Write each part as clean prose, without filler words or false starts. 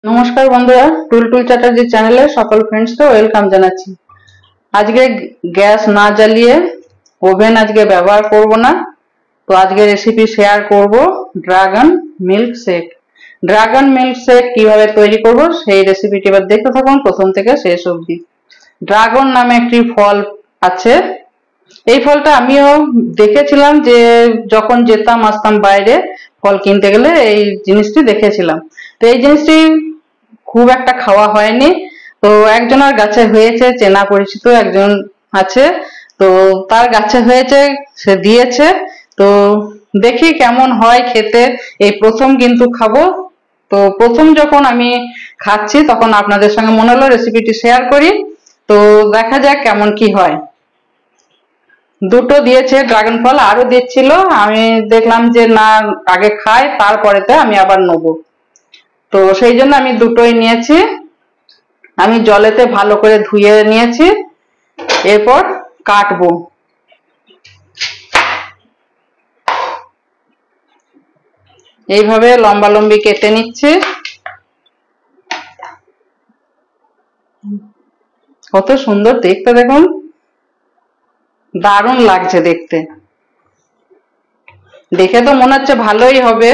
নমস্কার বন্ধুরা, টুলটুল চ্যাটার্জি চ্যানেলে সকল ফ্রেন্ডসকে ওয়েলকাম জানাচ্ছি। আজকে গ্যাস না জ্বালিয়ে ওভেন আজকে ব্যবহার করব না। তো আজকে রেসিপি শেয়ার করব dragon milk shake. Dragon milk shake কিভাবে তৈরি করব সেই রেসিপিটি এবার দেখতে থাকুন প্রথম থেকে শেষ অবধি। ড্রাগন নামে একটি ফল আছে। এই ফলটা আমিও দেখেছিলাম, যে যখন যেতাম আসতাম বাইরে ফল কিনতে গেলে এই জিনিসটি দেখেছিলাম। তো এই জিনিসটি খুব একটা খাওয়া হয়নি। তো একজনের গাছে হয়েছে, চেনা পরিচিত একজন আছে, তো তার গাছে হয়েছে, সে দিয়েছে। তো দেখি কেমন হয় খেতে। এই প্রথম কিন্তু খাবো। তো প্রথম যখন আমি খাচ্ছি তখন আপনাদের সঙ্গে মনে হলো রেসিপিটি শেয়ার করি। তো দেখা যাক কেমন কি হয়। দুটো দিয়েছে ড্রাগন ফল, আরো দিচ্ছিল। আমি দেখলাম যে না, আগে খাই তারপরেতে আমি আবার নেবো। তো সেই জন্য আমি দুটোই নিয়েছি। আমি জলেতে ভালো করে ধুয়ে নিয়েছি, এরপর কাটবো। এইভাবে লম্বা লম্বি কেটে নিচ্ছি। কত সুন্দর দেখতে, দেখুন, দারুণ লাগছে দেখতে। দেখে তো মনে হচ্ছে ভালোই হবে।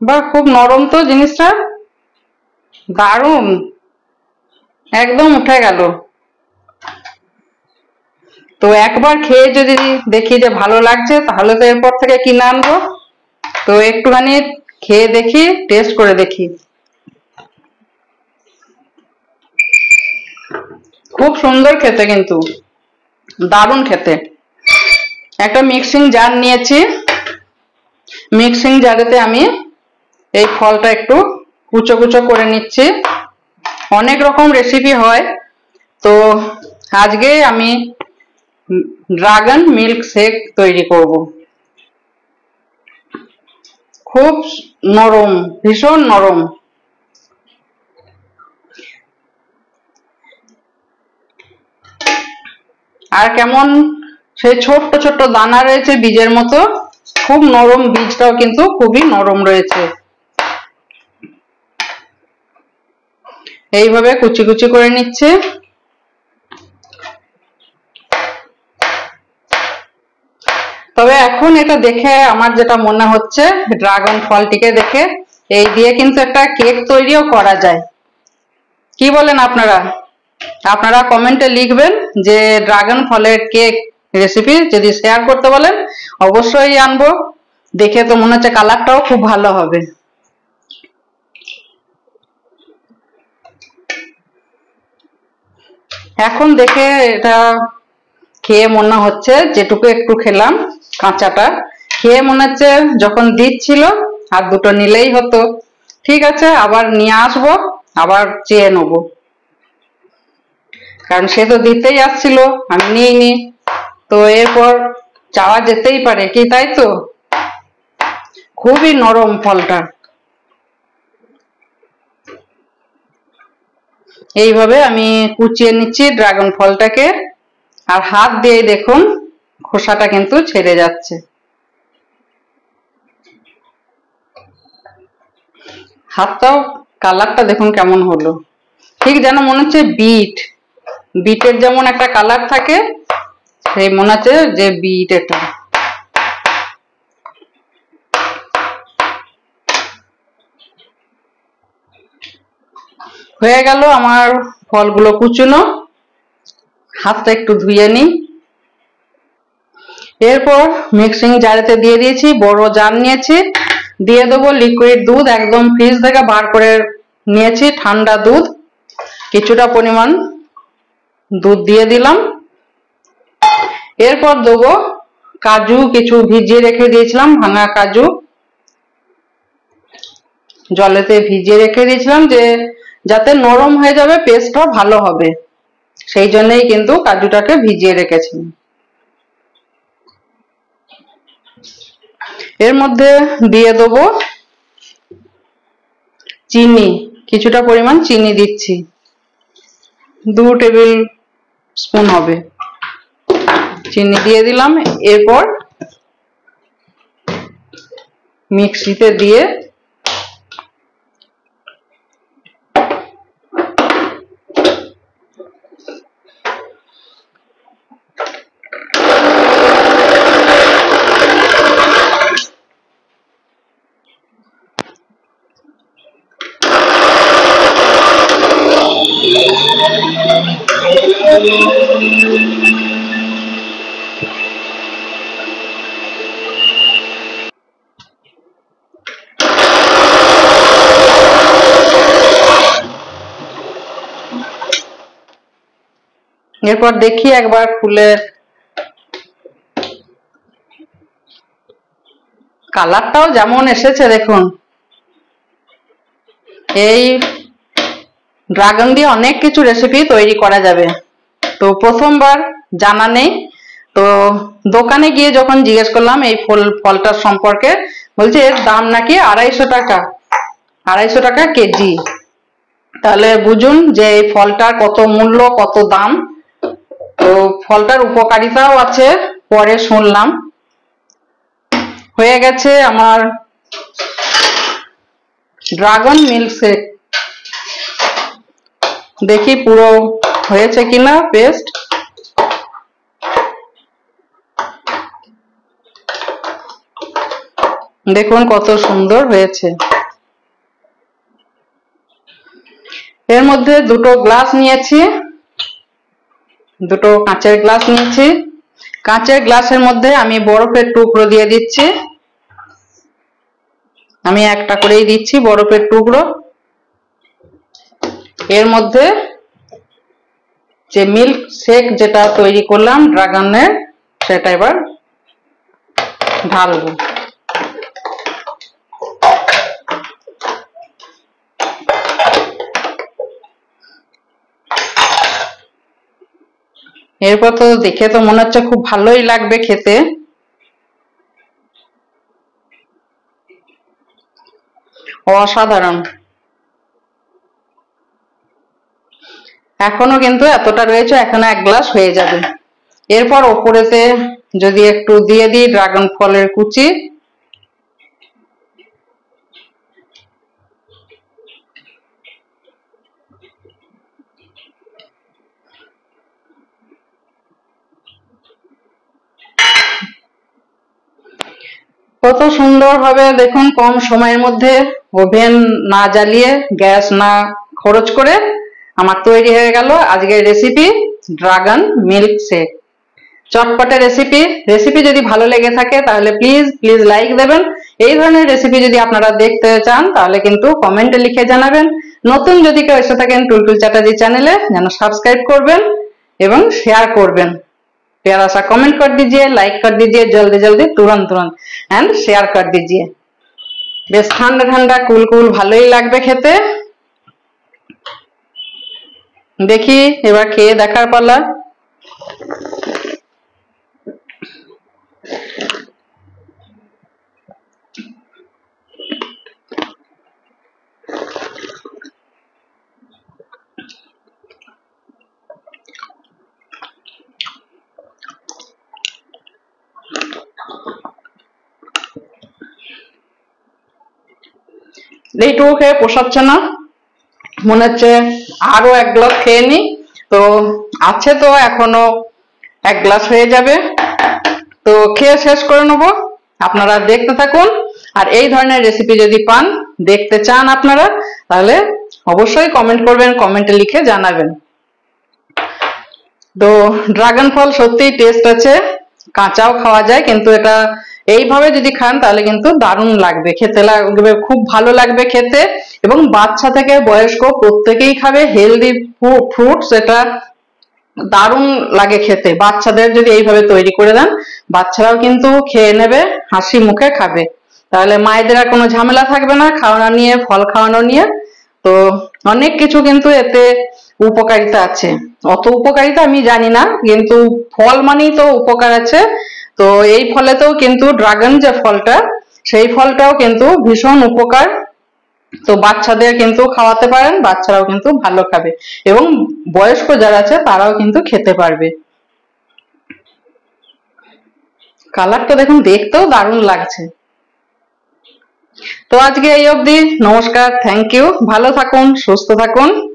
বা খুব নরম তো জিনিসটা, দারুণ, একদম উঠে গেল। তো একবার খেয়ে যদি দেখি যে ভালো লাগছে তাহলে তো এরপর থেকে কিনে আনবো। তো একটুখানি খেয়ে দেখি, টেস্ট করে দেখি। খুব সুন্দর খেতে, কিন্তু দারুণ খেতে। একটা মিক্সিং জার নিয়েছি। মিক্সিং জারেতে আমি এই ফলটা একটু কুচো কুচো করে নিচ্ছি। অনেক রকম রেসিপি হয়, তো আজকে আমি ড্রাগন মিল্ক শেক তৈরি করব। খুব নরম, ভীষণ নরম। আর কেমন সেই ছোট্ট ছোট্ট দানা রয়েছে বীজের মতো, খুব নরম, বীজটাও কিন্তু খুবই নরম রয়েছে। এইভাবে কুচি কুচি করে নিচ্ছে। তবে এখন এটা দেখে আমার যেটা মনে হচ্ছে, ড্রাগন ফলটিকে দেখে এই দিয়ে কিন্তু একটা কেক তৈরিও করা যায়। কি বলেন আপনারা? আপনারা কমেন্টে লিখবেন যে ড্রাগন ফলের কেক রেসিপি যদি শেয়ার করতে বলেন, অবশ্যই আনবো। দেখে তো মনে হচ্ছে কালারটাও খুব ভালো হবে। এখন দেখে এটা খেয়ে মনে হচ্ছে, যেটুকু একটু খেলাম কাঁচাটা, খেয়ে মনে হচ্ছে যখন দিচ্ছিল আর দুটো নিলেই হতো। ঠিক আছে, আবার নিয়ে আসবো, আবার চেয়ে নেবো। কারণ সে তো দিতেই আসছিল, আমি নিইনি, তো এরপর চাওয়া যেতেই পারে কি, তাই তো? খুবই নরম ফলটা। এইভাবে আমি কুচিয়ে নিচ্ছি ড্রাগন ফলটাকে। আর হাত দিয়ে দেখুন খোসাটা কিন্তু ছেড়ে যাচ্ছে। হাতটাও, কালারটা দেখুন কেমন হলো, ঠিক যেন মনে হচ্ছে বিটের যেমন একটা কালার থাকে, সেই মনে হচ্ছে যে বিট। এটা হয়ে গেল আমার ফলগুলো কুচুনো। হাতটা একটু ধুয়ে নিই। এরপর মিক্সিং জারেতে দিয়ে দিয়েছি, বড় জার নিয়েছি। দিয়ে দেবো লিকুইড দুধ, একদম ফ্রিজ থেকে বার করে নিয়েছি ঠান্ডা দুধ। কিছুটা পরিমাণ দুধ দিয়ে দিলাম। এরপর দেবো কাজু, কিছু ভিজিয়ে রেখে দিয়েছিলাম ভাঙা কাজু, জলেতে ভিজিয়ে রেখে দিয়েছিলাম যে যাতে নরম হয়ে যাবে, পেস্টটা ভালো হবে, সেই জন্যই কিন্তু কাজুটাকে ভিজিয়ে রেখেছিলাম। এর মধ্যে দিয়ে দেবো চিনি, কিছুটা পরিমাণ চিনি দিচ্ছি, 2 টেবিল স্পুন হবে, চিনি দিয়ে দিলাম। এরপর মিক্সিতে দিয়ে এরপর দেখি একবার খুলে, কালারটাও যেমন এসেছে দেখুন। এই ড্রাগন দিয়ে অনেক কিছু রেসিপি তৈরি করা যাবে। তো প্রথমবার জানা নেই, তো দোকানে গিয়ে যখন জিজ্ঞেস করলাম এই ফলটার সম্পর্কে, বলছে এর দাম নাকি 250 টাকা, 250 টাকা কেজি। তাহলে বুঝুন যে এই ফলটার কত মূল্য, কত দাম। তো ফলটার উপকারিতাও আছে, পরে শুনলাম। হয়ে গেছে আমার ড্রাগন মিল্কশেক। দেখি পুরো হয়েছে কিনা পেস্ট। দেখুন কত সুন্দর হয়েছে। এর মধ্যে দুটো গ্লাস নিয়েছি, দুটো কাঁচের গ্লাস নিয়েছি। কাঁচের গ্লাসের মধ্যে আমি বরফের টুকরো দিয়ে দিচ্ছি। আমি একটা করেই দিচ্ছি বরফের টুকরো। এর মধ্যে যে মিল্ক শেক যেটা তৈরি করলাম ড্রাগনের, সেটা এবার ঢালবো। এরপর তো দেখে তো মনে হচ্ছে খুব ভালোই লাগবে খেতে। অসাধারণ। এখনো কিন্তু এতটা রয়েছে, এখনো 1 গ্লাস হয়ে যাবে। এরপর ওপরেতে যদি একটু দিয়ে দিই ড্রাগন ফলের কুচি, কত সুন্দর হবে দেখুন। কম সময়ের মধ্যে, ওভেন না জ্বালিয়ে, গ্যাস না খরচ করে আমার তৈরি হয়ে গেল আজকের রেসিপি ড্রাগন মিল্ক শেক। চটপটে রেসিপি। রেসিপি যদি ভালো লেগে থাকে তাহলে প্লিজ লাইক দেবেন। এই ধরনের রেসিপি যদি আপনারা দেখতে চান তাহলে কিন্তু কমেন্টে লিখে জানাবেন। নতুন যদি কেউ এসে থাকেন টুলটুল চ্যাটার্জি চ্যানেলে, যেন সাবস্ক্রাইব করবেন এবং শেয়ার করবেন। प्यारा सा कमेंट कर दीजिए, लाइक कर दीजिए, जल्दी जल्दी तुरंत तुरंत एंड शेयर कर दीजिए। बेश ठंडा ठंडा कुल कुल भालोई लागबे खेते। देखी एबार खेये देखार पाला। এইটুকু খেয়ে পোষাচ্ছে না, মনে হচ্ছে আরো 1 গ্লাস খেয়ে নি। তো আছে তো এখনো 1 গ্লাস হয়ে যাবে, তো খেয়ে শেষ করে নেবো। আপনারা দেখতে থাকুন। আর এই ধরনের রেসিপি যদি পান, দেখতে চান আপনারা, তাহলে অবশ্যই কমেন্ট করবেন, কমেন্টে লিখে জানাবেন। তো ড্রাগন ফল সত্যিই টেস্ট আছে, কাঁচাও খাওয়া যায়, কিন্তু এটা এইভাবে যদি খান তাহলে কিন্তু দারুণ লাগবে, খেতে লাগবে, খুব ভালো লাগবে খেতে। এবং বাচ্চা থেকে বয়স্ক প্রত্যেকেই খাবে। হেলদি ফ্রুটস, এটা দারুণ লাগে খেতে। বাচ্চাদের যদি এইভাবে তৈরি করে দেন, বাচ্চারাও কিন্তু খেয়ে নেবে, হাসি মুখে খাবে। তাহলে মায়েদের আর কোনো ঝামেলা থাকবে না খাওয়ানো নিয়ে, ফল খাওয়ানো নিয়ে। তো অনেক কিছু কিন্তু এতে উপকারিতা আছে। অত উপকারিতা আমি জানি না, কিন্তু ফল মানেই তো উপকার আছে। তো এই ফলেতেও কিন্তু ড্রাগন যে ফলটা, সেই ফলটাও কিন্তু ভীষণ উপকার। তো বাচ্চাদের কিন্তু খাওয়াতে পারেন, বাচ্চারাও কিন্তু ভালো খাবে এবং বয়স্ক যারা আছে তারাও কিন্তু খেতে পারবে। কালারটা দেখুন, দেখতেও দারুণ লাগছে। তো আজকে এই অবধি। নমস্কার, থ্যাংক ইউ, ভালো থাকুন, সুস্থ থাকুন।